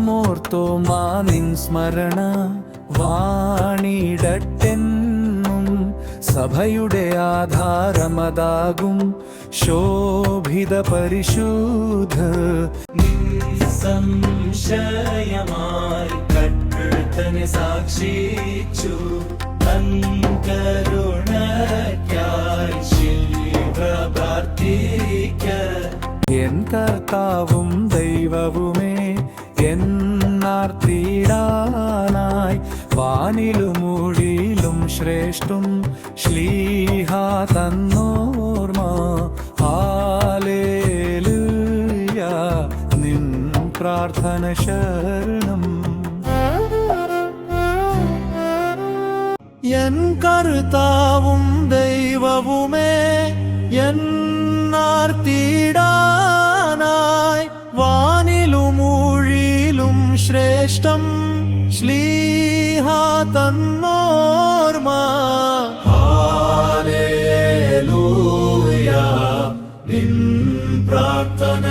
നാമോർത്തോമാ നിൻ സ്മരണ വാണിടട്ടെന്നും സഭയുടെ ആധാരമതാകും ശോഭിത പരിശുദ്ധ നിസ്സംശയമായി കർത്തനെ സാക്ഷിച്ചു തൻ കരുണയ്ക്കായി പ്രാർത്ഥിക്ക. എൻ കർത്താവും ദൈവവുമേ എന്നാർത്തിടാനായി വാനിലും മൂഴിയിലും ശ്രേഷ്ഠം ശ്ലീഹാ തന്നോർമ്മ ഹല്ലേലൂയ നിൻ പ്രാർത്ഥന ശരണം. എൻ കർത്താവും ദൈവവുമേ എന്നാർത്തിടാനായി വാനിലും ഊഴിയിലും ശ്രേഷ്ഠം ശ്ലീഹാ തന്നോർമ്മ ഹല്ലേലൂയ നിൻ പ്രാർത്ഥന